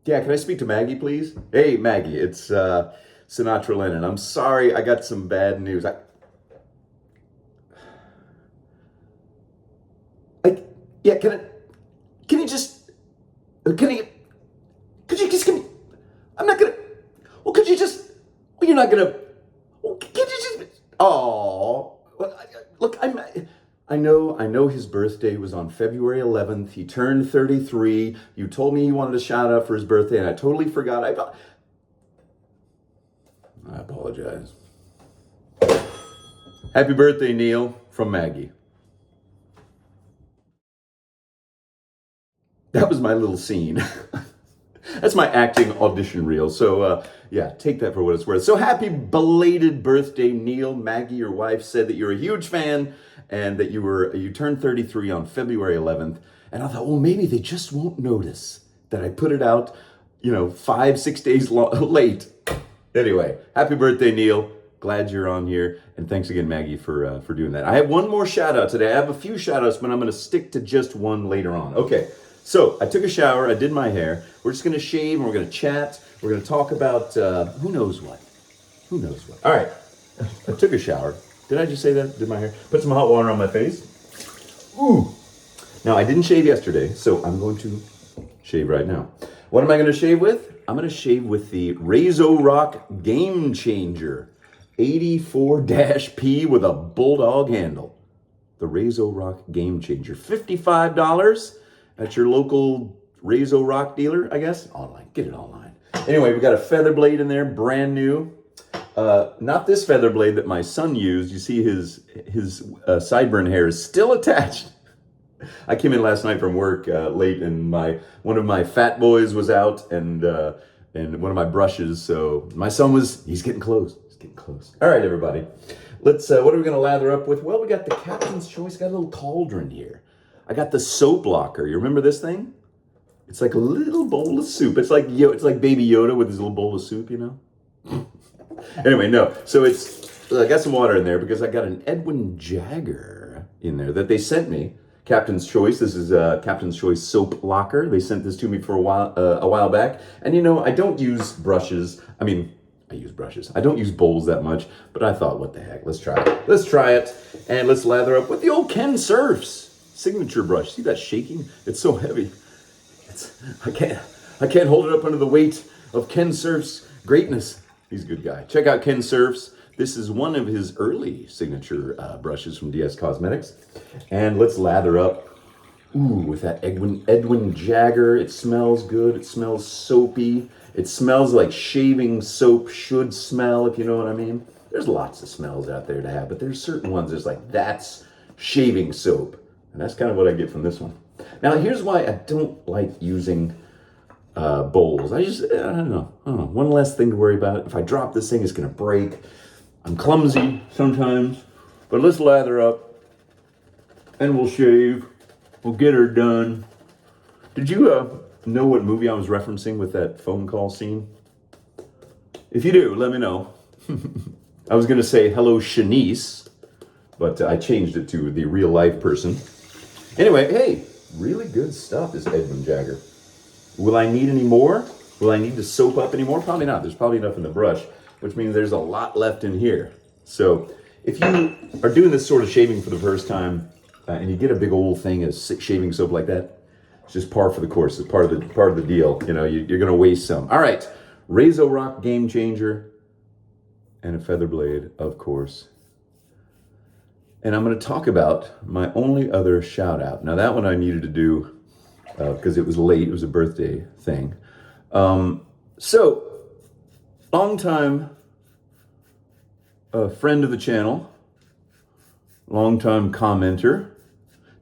Yeah, can I speak to Maggie, please? Hey, Maggie, it's Sinatra Lennon. I'm sorry, I got some bad news. I yeah, can you just, can you, could you just give me, I'm not gonna, well, could you just, well, you're not gonna, well, could you just, oh, well, look, I know his birthday was on February 11th. He turned 33. You told me he wanted a shout out for his birthday, and I totally forgot. I apologize. Happy birthday, Neil, from Maggie. That was my little scene. That's my acting audition reel. So, yeah, take that for what it's worth. So, happy belated birthday, Neil. Maggie, your wife, said that you're a huge fan and that you turned 33 on February 11th. And I thought, well, maybe they just won't notice that I put it out, 5, 6 days late. Anyway, happy birthday, Neil. Glad you're on here. And thanks again, Maggie, for doing that. I have one more shout out today. I have a few shout outs, but I'm going to stick to just one later on. Okay. So I took a shower, I did my hair. We're just gonna shave and we're gonna chat. We're gonna talk about who knows what. Who knows what. All right, I took a shower. Did I just say that? Did my hair? Put some hot water on my face. Ooh. Now I didn't shave yesterday, so I'm going to shave right now. What am I gonna shave with? I'm gonna shave with the Razor Game Changer 84-P with a bulldog handle. The Razor Game Changer, $55. At your local Razor dealer, I guess. Online. Get it online. Anyway, we got a feather blade in there, brand new. Not this feather blade that my son used. You see his sideburn hair is still attached. I came in last night from work late, and one of my fat boys was out, and one of my brushes. So my son he's getting close. He's getting close. All right, everybody. Let's. What are we gonna lather up with? Well, we got the Captain's Choice. Got a little cauldron here. I got the soap locker. You remember this thing? It's like a little bowl of soup. It's like Baby Yoda with his little bowl of soup, Anyway, no. So I got some water in there because I got an Edwin Jagger in there that they sent me. Captain's Choice. This is Captain's Choice soap locker. They sent this to me for a while back. And I don't use brushes. I use brushes. I don't use bowls that much, but I thought, what the heck? Let's try it. Let's try it, and let's lather up with the old Ken Surf's signature brush. See that shaking? It's so heavy. I can't hold it up under the weight of Ken Surf's greatness. He's a good guy. Check out Ken Surf's. This is one of his early signature brushes from DS Cosmetics. And let's lather up. Ooh, with that Edwin Jagger. It smells good. It smells soapy. It smells like shaving soap should smell, if you know what I mean. There's lots of smells out there to have, but there's certain ones that's like, that's shaving soap. And that's kind of what I get from this one. Now, here's why I don't like using bowls. I don't know. One less thing to worry about. If I drop this thing, it's going to break. I'm clumsy sometimes. But let's lather up, and we'll shave. We'll get her done. Did you know what movie I was referencing with that phone call scene? If you do, let me know. I was going to say, hello, Shanice, but I changed it to the real life person. Anyway, hey, really good stuff, this Edwin Jagger. Will I need any more? Will I need to soap up any more? Probably not. There's probably enough in the brush, which means there's a lot left in here. So if you are doing this sort of shaving for the first time, and you get a big old thing of shaving soap like that, it's just par for the course. It's part of the deal. You're going to waste some. All right, Razor Game Changer, and a feather blade, of course. And I'm going to talk about my only other shout out. Now, that one I needed to do because it was late. It was a birthday thing. So, long time friend of the channel, long time commenter,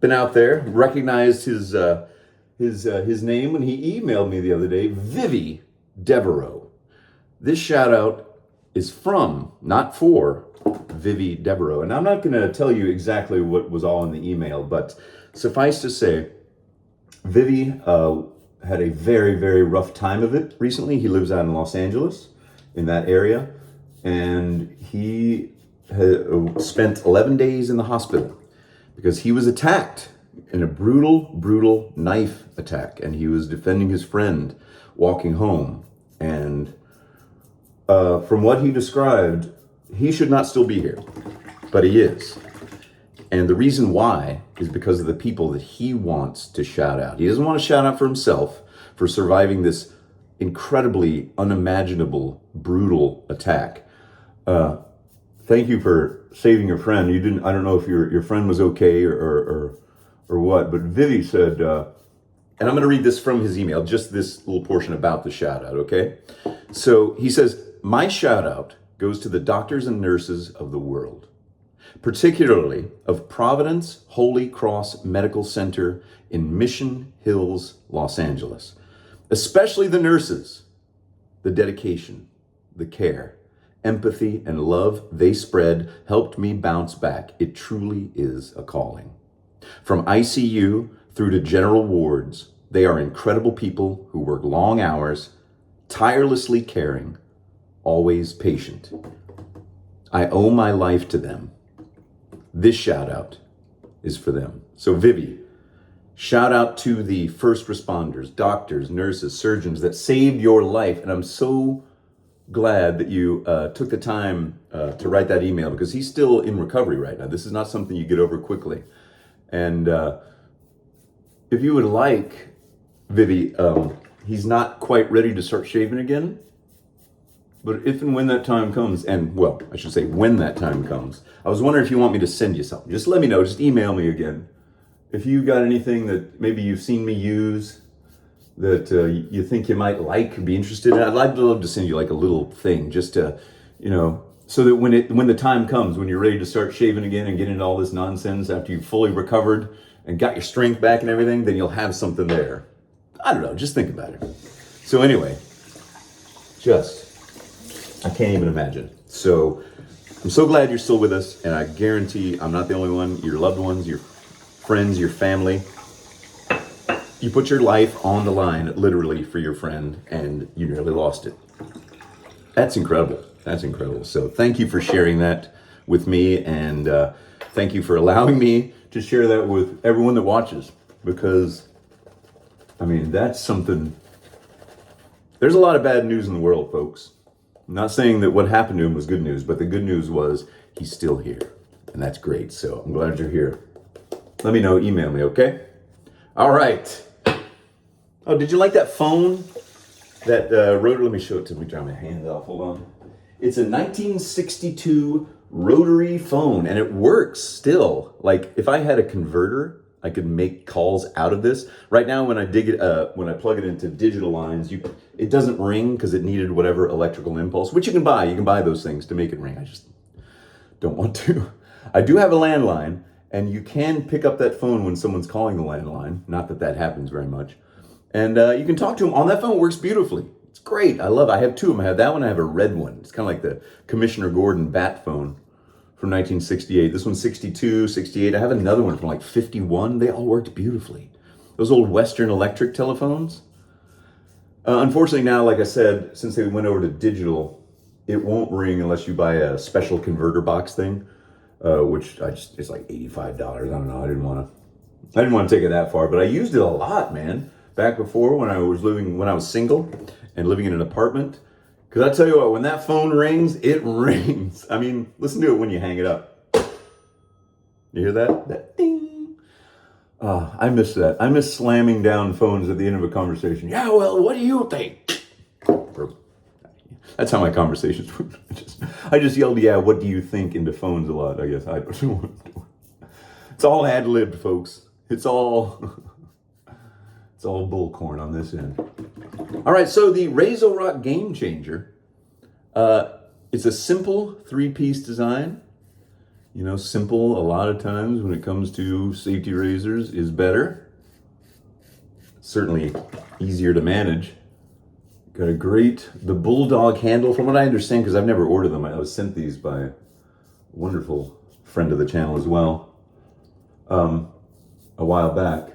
been out there, recognized his name when he emailed me the other day, Vivi Devereaux. This shout out is from, not for, Vivi Devereaux. And I'm not going to tell you exactly what was all in the email, but suffice to say, Vivi had a very, very rough time of it recently. He lives out in Los Angeles, in that area, and he spent 11 days in the hospital because he was attacked in a brutal, brutal knife attack, and he was defending his friend walking home. And from what he described, he should not still be here, but he is. And the reason why is because of the people that he wants to shout out. He doesn't want to shout out for himself for surviving this incredibly unimaginable, brutal attack. Thank you for saving your friend. You didn't. I don't know if your friend was okay or what, but Vivi said, and I'm going to read this from his email, just this little portion about the shout out, okay? So he says, my shout out goes to the doctors and nurses of the world, particularly of Providence Holy Cross Medical Center in Mission Hills, Los Angeles. Especially the nurses, the dedication, the care, empathy, and love they spread helped me bounce back. It truly is a calling. From ICU through to general wards, they are incredible people who work long hours, tirelessly caring, always patient. I owe my life to them. This shout out is for them. So Vivi, shout out to the first responders, doctors, nurses, surgeons that saved your life. And I'm so glad that you took the time to write that email, because he's still in recovery right now. This is not something you get over quickly. And if you would like, Vivi, he's not quite ready to start shaving again. But if and when that time comes, and well, I should say when that time comes, I was wondering if you want me to send you something. Just let me know. Just email me again. If you got anything that maybe you've seen me use that you think you might like, be interested in, I'd love to send you like a little thing just to, so that when the time comes, when you're ready to start shaving again and get into all this nonsense after you've fully recovered and got your strength back and everything, then you'll have something there. I don't know. Just think about it. So anyway, I can't even imagine. So I'm so glad you're still with us, and I guarantee I'm not the only one. Your loved ones, your friends, your family, you put your life on the line literally for your friend, and you nearly lost it. That's incredible. That's incredible. So thank you for sharing that with me, and thank you for allowing me to share that with everyone that watches, because I mean, that's something. There's a lot of bad news in the world, folks. I'm not saying that what happened to him was good news, but the good news was he's still here, and that's great. So I'm glad you're here. Let me know, email me, okay? All right. Oh, did you like that phone? That Rotary, let me show it to me, dry my hands off, hold on. It's a 1962 Rotary phone, and it works still. Like, if I had a converter, I could make calls out of this. Right now, when I when I plug it into digital lines, it doesn't ring because it needed whatever electrical impulse, which you can buy. You can buy those things to make it ring. I just don't want to. I do have a landline, and you can pick up that phone when someone's calling the landline. Not that that happens very much. And you can talk to them on that phone. It works beautifully. It's great. I love it. I have two of them. I have that one. I have a red one. It's kind of like the Commissioner Gordon bat phone from 1968. This one's 62, 68. I have another one from like 51. They all worked beautifully. Those old Western Electric telephones. Unfortunately now, like I said, since they went over to digital, it won't ring unless you buy a special converter box thing, which it's like $85. I don't know. I didn't want to take it that far, but I used it a lot, man. Back before when I was single and living in an apartment. Because I tell you what, when that phone rings, it rings. I mean, listen to it when you hang it up. You hear that? That ding. I miss that. I miss slamming down phones at the end of a conversation. Yeah, well, what do you think? That's how my conversations were. I just yelled, yeah, what do you think into phones a lot, I guess. It's all ad-libbed, folks. It's all bullcorn on this end. All right, so the Razor Game Changer, it's a simple three-piece design. Simple a lot of times when it comes to safety razors is better. Certainly easier to manage. Got the Bulldog handle, from what I understand, because I've never ordered them. I was sent these by a wonderful friend of the channel as well, a while back.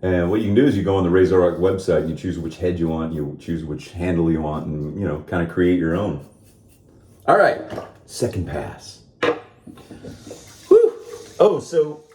And what you can do is you go on the Razor website and you choose which head you want, you choose which handle you want, and kind of create your own. All right, second pass. Whew. Oh, so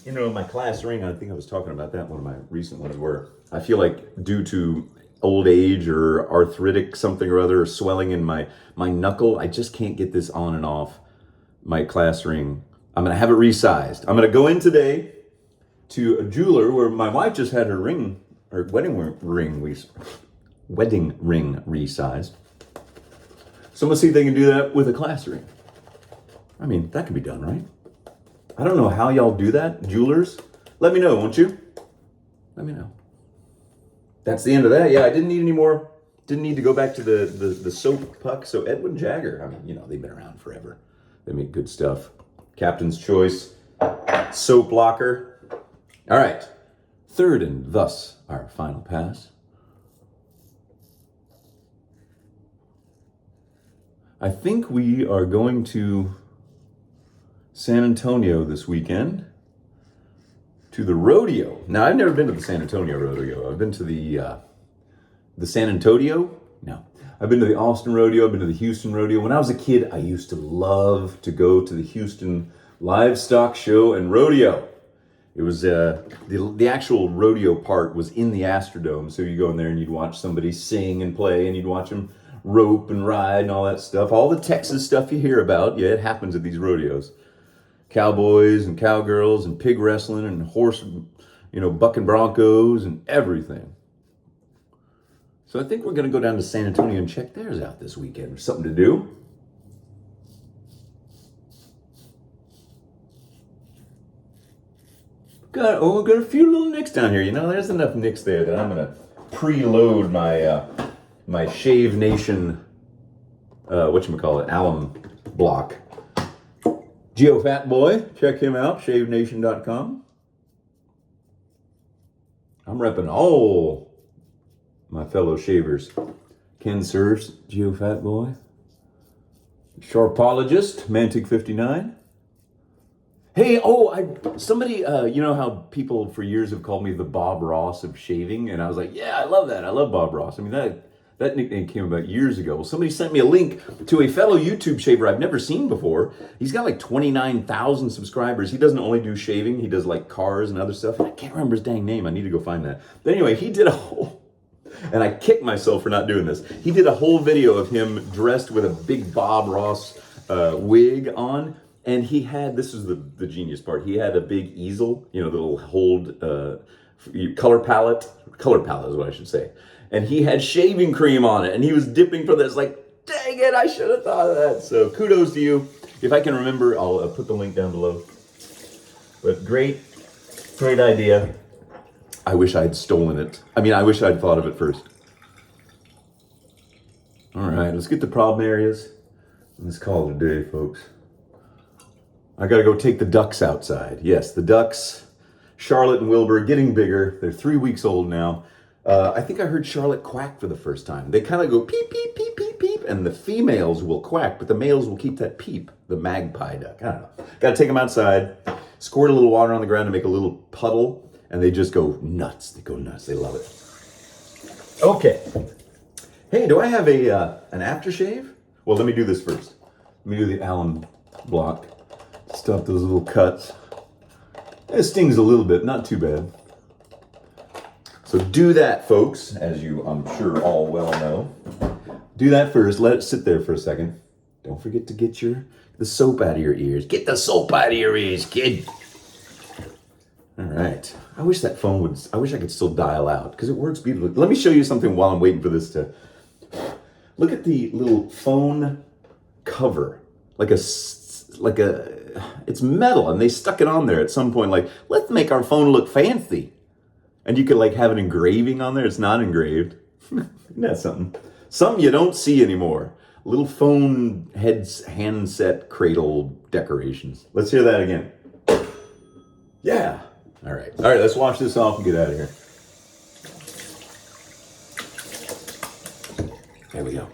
my class ring, I think I was talking about that, one of my recent ones, where I feel like due to old age or arthritic something or other, or swelling in my knuckle. I just can't get this on and off my class ring. I'm going to have it resized. I'm going to go in today to a jeweler where my wife just had her wedding ring resized. So I'm going to see if they can do that with a class ring. I mean, that can be done, right? I don't know how y'all do that, jewelers. Let me know, won't you? Let me know. That's the end of that. Yeah, I didn't need any more. Didn't need to go back to the soap puck. So Edwin Jagger, I mean, they've been around forever. They make good stuff. Captain's Choice, soap locker. All right. Third and thus our final pass. I think we are going to San Antonio this weekend to the rodeo. Now, I've never been to the San Antonio rodeo. I've been to the San Antonio? No. I've been to the Austin rodeo. I've been to the Houston rodeo. When I was a kid, I used to love to go to the Houston Livestock Show and Rodeo. It was the actual rodeo part was in the Astrodome, so you go in there and you'd watch somebody sing and play, and you'd watch them rope and ride and all that stuff. All the Texas stuff you hear about, yeah, it happens at these rodeos. Cowboys and cowgirls and pig wrestling and horse, bucking broncos and everything. So I think we're going to go down to San Antonio and check theirs out this weekend. There's something to do. Got a few little nicks down here. There's enough nicks there that I'm going to preload my Shave Nation, alum block. Geofatboy, check him out, shavenation.com. I'm repping all my fellow shavers. Ken Serves, Geofatboy. Sharpologist, Mantic59. Hey, somebody, how people for years have called me the Bob Ross of shaving, and I was like, yeah, I love that. I love Bob Ross. I mean, that nickname came about years ago. Well, somebody sent me a link to a fellow YouTube shaver I've never seen before. He's got like 29,000 subscribers. He doesn't only do shaving. He does like cars and other stuff. I can't remember his dang name. I need to go find that. But anyway, he did a whole, and I kick myself for not doing this. He did a whole video of him dressed with a big Bob Ross wig on. And he had, this is the genius part, he had a big easel, that'll hold color palette is what I should say. And he had shaving cream on it, and he was dipping for this, like, dang it, I should have thought of that. So kudos to you. If I can remember, I'll put the link down below. But great idea. I wish I'd stolen it. I wish I'd thought of it first. All right, let's get the problem areas. Let's call it a day, folks. I gotta go take the ducks outside. Yes, the ducks, Charlotte and Wilbur, getting bigger. They're 3 weeks old now. I think I heard Charlotte quack for the first time. They kind of go peep, peep, peep, peep, peep, and the females will quack, but the males will keep that peep, the magpie duck. I don't know. Gotta take them outside, squirt a little water on the ground to make a little puddle, and they just go nuts. They go nuts. They love it. Okay. Hey, do I have an aftershave? Well, let me do this first. Let me do the alum block. Stop those little cuts. It stings a little bit, not too bad. So do that, folks, as you, I'm sure, all well know. Do that first. Let it sit there for a second. Don't forget to get the soap out of your ears. Get the soap out of your ears, kid. All right. I wish that phone would, I wish I could still dial out because it works beautifully. Let me show you something while I'm waiting for this to, look at the little phone cover. It's metal, and they stuck it on there at some point, like, let's make our phone look fancy. And you could have an engraving on there. It's not engraved. Isn't that something? Something you don't see anymore. Little phone handset cradle decorations. Let's hear that again. Yeah. All right, let's wash this off and get out of here. There we go.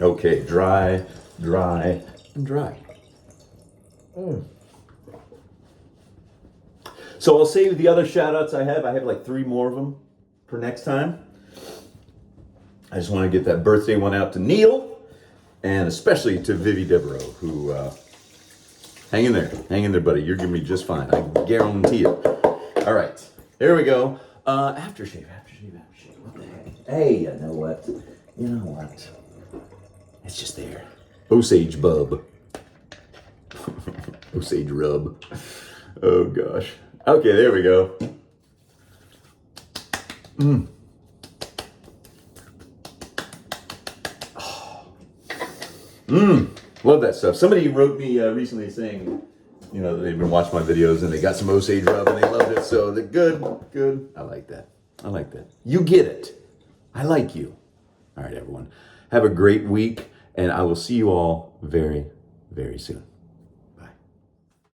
Okay, dry, and dry. So I'll save the other shout outs I have. I have like 3 more of them for next time. I just want to get that birthday one out to Neil, and especially to Vivi Devereaux, who, hang in there, buddy. You're going to be just fine. I guarantee it. All right, there we go. Aftershave. What the heck Hey, you know what? You know what? It's just there. Osage bub. Osage rub. Oh gosh. Okay, there we go. Love that stuff. Somebody wrote me recently saying, you know, they've been watching my videos and they got some Osage rub and they loved it. So they're good. I like that. I like that. You get it. I like you. All right, everyone. Have a great week, and I will see you all very, very soon.